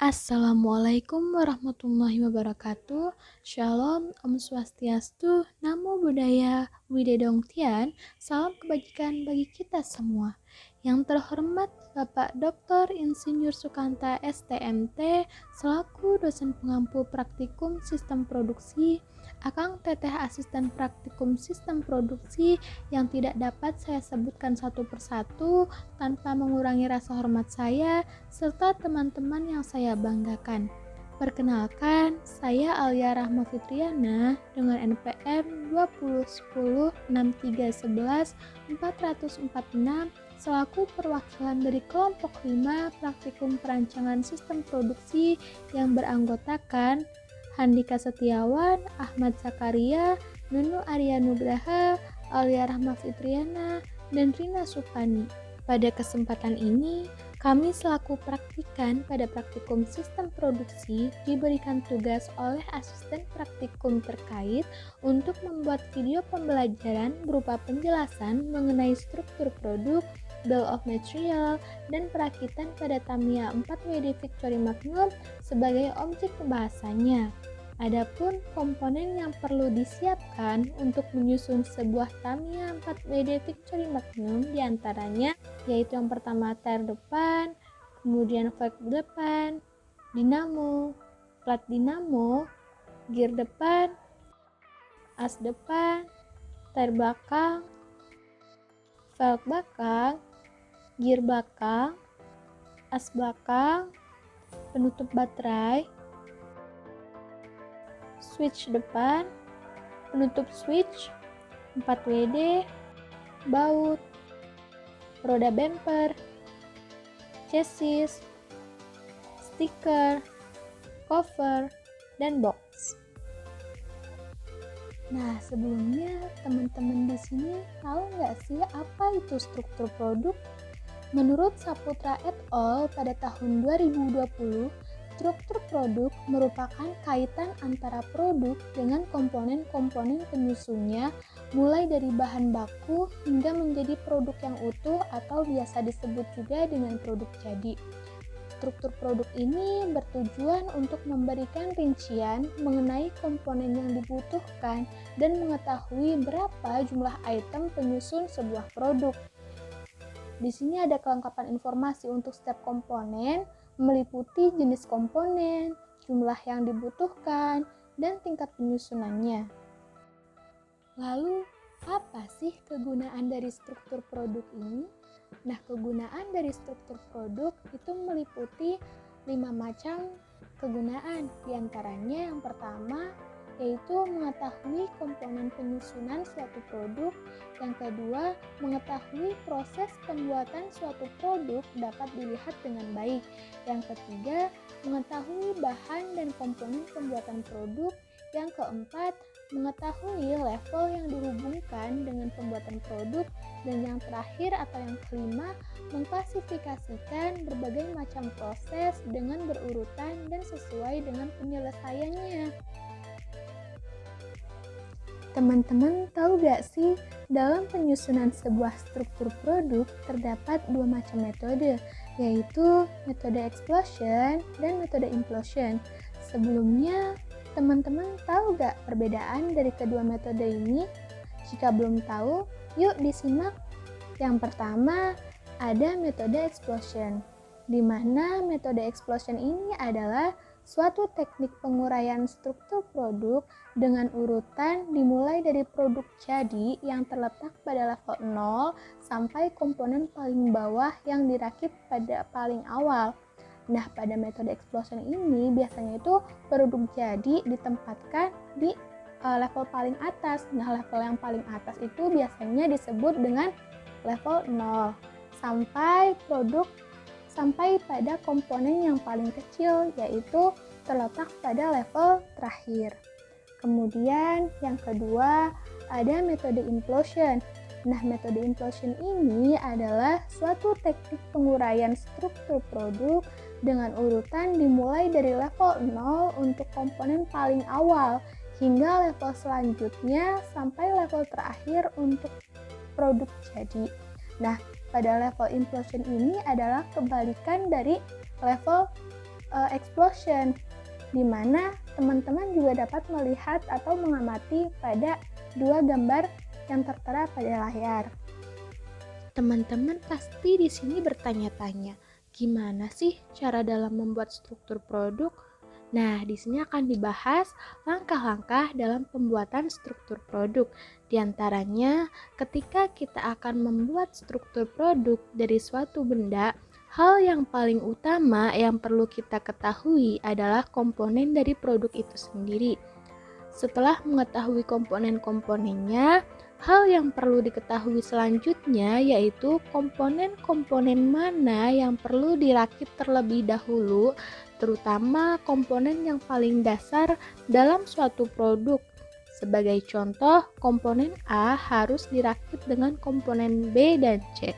Assalamualaikum warahmatullahi wabarakatuh. Shalom, Om Swastiastu, Namo Buddhaya, Widedong Tian. Salam kebajikan bagi kita semua. Yang terhormat Bapak Dr. Insinyur Sukanta STMT selaku dosen pengampu praktikum sistem produksi, Akang Teteh asisten praktikum sistem produksi yang tidak dapat saya sebutkan satu persatu tanpa mengurangi rasa hormat saya serta teman-teman yang saya banggakan. Perkenalkan, saya Alia Rahma Fitriana dengan NPM 20106311-446 selaku perwakilan dari kelompok 5 praktikum perancangan sistem produksi yang beranggotakan Handika Setiawan, Ahmad Zakaria, Nunu Arya Nugraha, Alia Rahma Fitriana, dan Rina Supani. Pada kesempatan ini, kami selaku praktikan pada praktikum sistem produksi diberikan tugas oleh asisten praktikum terkait untuk membuat video pembelajaran berupa penjelasan mengenai struktur produk, bill of material, dan perakitan pada Tamiya 4WD Victory Magnum sebagai objek pembahasannya. Adapun komponen yang perlu disiapkan untuk menyusun sebuah Tamiya 4WD Victory Magnum diantaranya yaitu yang pertama tire depan, kemudian valve depan, dinamo, plat dinamo, gear depan, as depan, tire belakang, valve belakang, gear belakang, as belakang, penutup baterai, switch depan, penutup switch, 4WD, baut, roda bumper, chassis, stiker, cover, dan box. Nah, sebelumnya teman-teman di sini tahu nggak sih apa itu struktur produk? Menurut Saputra et al. Pada tahun 2020, struktur produk merupakan kaitan antara produk dengan komponen-komponen penyusunnya, mulai dari bahan baku hingga menjadi produk yang utuh atau biasa disebut juga dengan produk jadi. Struktur produk ini bertujuan untuk memberikan rincian mengenai komponen yang dibutuhkan dan mengetahui berapa jumlah item penyusun sebuah produk. Di sini ada kelengkapan informasi untuk setiap komponen, meliputi jenis komponen, jumlah yang dibutuhkan, dan tingkat penyusunannya. Lalu, apa sih kegunaan dari struktur produk ini? Nah, kegunaan dari struktur produk itu meliputi 5 macam kegunaan. Di antaranya yang pertama yaitu mengetahui komponen penyusunan suatu produk. Yang kedua, mengetahui proses pembuatan suatu produk dapat dilihat dengan baik. Yang ketiga, mengetahui bahan dan komponen pembuatan produk. Yang keempat, mengetahui level yang dihubungkan dengan pembuatan produk. Dan yang terakhir atau yang kelima, mengklasifikasikan berbagai macam proses dengan berurutan dan sesuai dengan penyelesaiannya. Teman-teman tahu gak sih, dalam penyusunan sebuah struktur produk terdapat 2 macam metode, yaitu metode explosion dan metode implosion. Sebelumnya, teman-teman tahu gak perbedaan dari kedua metode ini? Jika belum tahu, yuk disimak. Yang pertama, ada metode explosion, di mana metode explosion ini adalah suatu teknik penguraian struktur produk dengan urutan dimulai dari produk jadi yang terletak pada level 0 sampai komponen paling bawah yang dirakit pada paling awal. Nah, pada metode explosion ini biasanya itu produk jadi ditempatkan di level paling atas. Nah, level yang paling atas itu biasanya disebut dengan level 0 sampai pada komponen yang paling kecil, yaitu terletak pada level terakhir. Kemudian yang kedua ada metode implosion. Nah, metode implosion ini adalah suatu teknik penguraian struktur produk dengan urutan dimulai dari level 0 untuk komponen paling awal hingga level selanjutnya sampai level terakhir untuk produk jadi. Nah, pada level implosion ini adalah kebalikan dari level explosion, di mana teman-teman juga dapat melihat atau mengamati pada dua gambar yang tertera pada layar. Teman-teman pasti di sini bertanya-tanya, gimana sih cara dalam membuat struktur produk? Nah, di sini akan dibahas langkah-langkah dalam pembuatan struktur produk. Di antaranya, ketika kita akan membuat struktur produk dari suatu benda, hal yang paling utama yang perlu kita ketahui adalah komponen dari produk itu sendiri. Setelah mengetahui komponen-komponennya, hal yang perlu diketahui selanjutnya yaitu komponen-komponen mana yang perlu dirakit terlebih dahulu, terutama komponen yang paling dasar dalam suatu produk. Sebagai contoh, komponen A harus dirakit dengan komponen B dan C.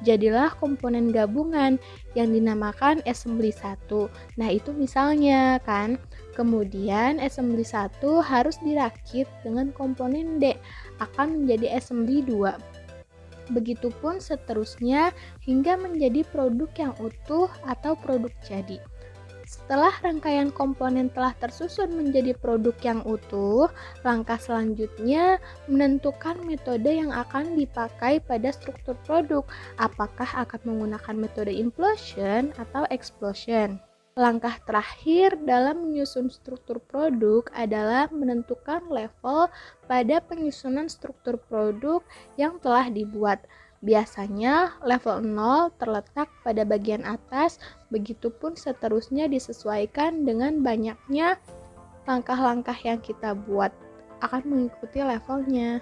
Jadilah komponen gabungan yang dinamakan assembly 1. Nah, itu misalnya kan. Kemudian assembly 1 harus dirakit dengan komponen D, akan menjadi assembly 2. Begitupun seterusnya hingga menjadi produk yang utuh atau produk jadi. Setelah rangkaian komponen telah tersusun menjadi produk yang utuh, langkah selanjutnya menentukan metode yang akan dipakai pada struktur produk. Apakah akan menggunakan metode implosion atau explosion? Langkah terakhir dalam menyusun struktur produk adalah menentukan level pada penyusunan struktur produk yang telah dibuat. Biasanya level 0 terletak pada bagian atas, begitupun seterusnya disesuaikan dengan banyaknya langkah-langkah yang kita buat akan mengikuti levelnya.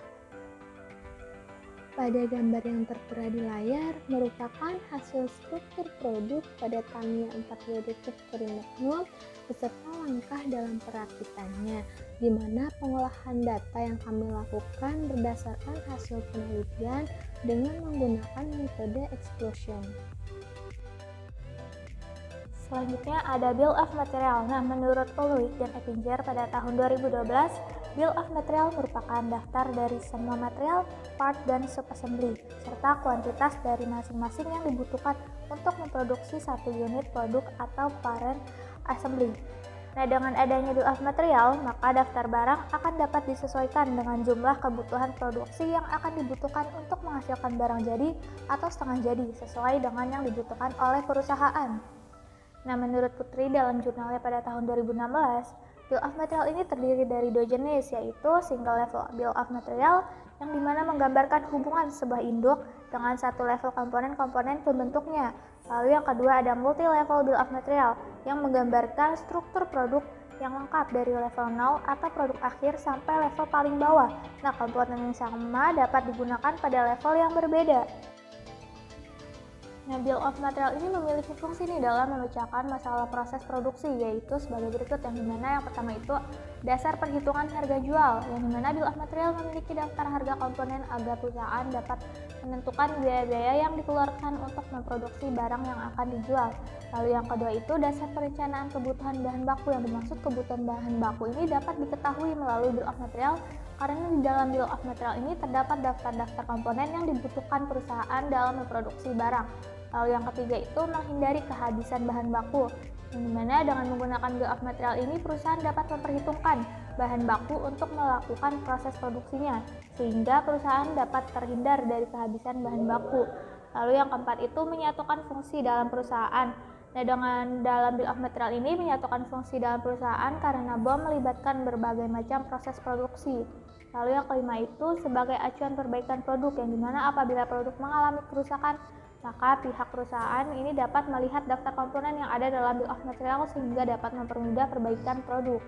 Pada gambar yang tertera di layar merupakan hasil struktur produk pada Tamiya 4 detik Magnum beserta langkah dalam perakitannya, di mana pengolahan data yang kami lakukan berdasarkan hasil penelitian dengan menggunakan metode explosion. Selanjutnya ada Bill of Material. Nah, menurut Ulrich dan Eppinger pada tahun 2012, Bill of Material merupakan daftar dari semua material, part, dan subassembly, serta kuantitas dari masing-masing yang dibutuhkan untuk memproduksi satu unit produk atau parent assembly. Nah, dengan adanya Bill of Material, maka daftar barang akan dapat disesuaikan dengan jumlah kebutuhan produksi yang akan dibutuhkan untuk menghasilkan barang jadi atau setengah jadi, sesuai dengan yang dibutuhkan oleh perusahaan. Nah, menurut Putri dalam jurnalnya pada tahun 2016, Bill of Material ini terdiri dari dua jenis, yaitu single level Bill of Material yang dimana menggambarkan hubungan sebuah induk dengan satu level komponen-komponen pembentuknya. Lalu yang kedua ada multi level Bill of Material yang menggambarkan struktur produk yang lengkap dari level 0 atau produk akhir sampai level paling bawah. Nah, komponen yang sama dapat digunakan pada level yang berbeda. Nah, Bill of Material ini memiliki fungsi nih dalam memecahkan masalah proses produksi, yaitu sebagai berikut, yang dimana yang pertama itu dasar perhitungan harga jual, yang dimana Bill of Material memiliki daftar harga komponen agar perusahaan dapat menentukan biaya-biaya yang dikeluarkan untuk memproduksi barang yang akan dijual. Lalu yang kedua itu dasar perencanaan kebutuhan bahan baku, yang dimaksud kebutuhan bahan baku ini dapat diketahui melalui Bill of Material karena di dalam Bill of Material ini terdapat daftar-daftar komponen yang dibutuhkan perusahaan dalam memproduksi barang. Lalu yang ketiga itu menghindari kehabisan bahan baku, yang dimana dengan menggunakan Bill of Material ini perusahaan dapat memperhitungkan bahan baku untuk melakukan proses produksinya, sehingga perusahaan dapat terhindar dari kehabisan bahan baku. Lalu yang keempat itu menyatukan fungsi dalam perusahaan. Nah, dengan dalam Bill of Material ini menyatukan fungsi dalam perusahaan karena BOM melibatkan berbagai macam proses produksi. Lalu yang kelima itu sebagai acuan perbaikan produk, yang dimana apabila produk mengalami kerusakan, maka pihak perusahaan ini dapat melihat daftar komponen yang ada dalam Bill of Material sehingga dapat mempermudah perbaikan produk.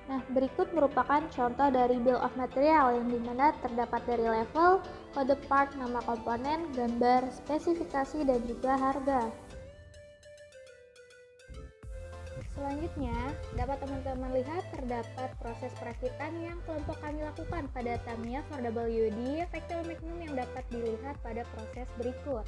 Nah, berikut merupakan contoh dari Bill of Material yang dimana terdapat dari level, kode part, nama komponen, gambar, spesifikasi, dan juga harga. Selanjutnya, dapat teman-teman lihat terdapat proses perakitan yang kelompok kami lakukan pada Tamiya 4WD Factory Magnum yang dapat dilihat pada proses berikut.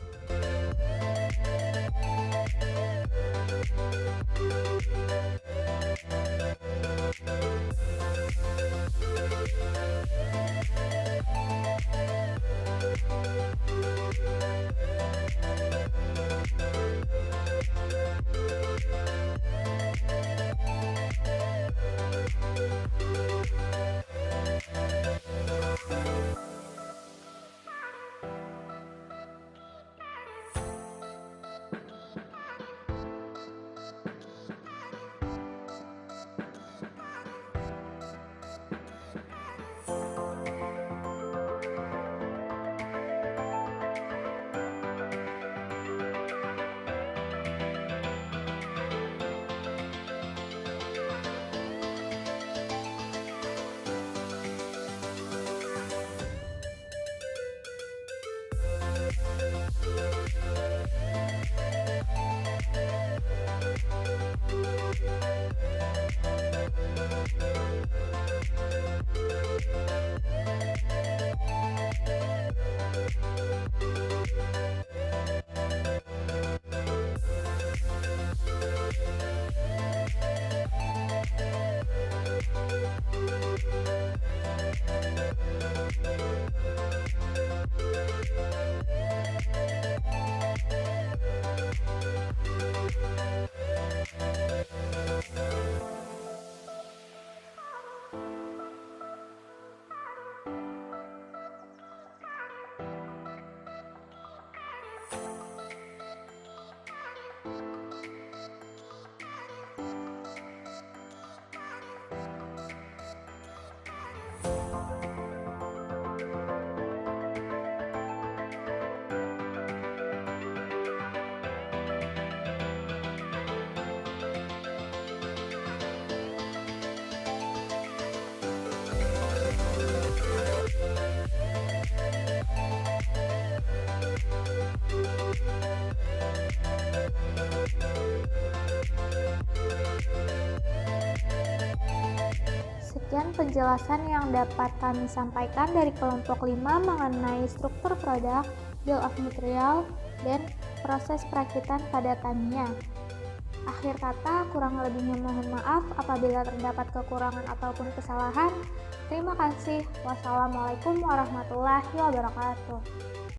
Demikian penjelasan yang dapat kami sampaikan dari kelompok 5 mengenai struktur produk, bill of material, dan proses perakitan pada taninya. Akhir kata, kurang lebihnya mohon maaf apabila terdapat kekurangan ataupun kesalahan. Terima kasih. Wassalamualaikum warahmatullahi wabarakatuh.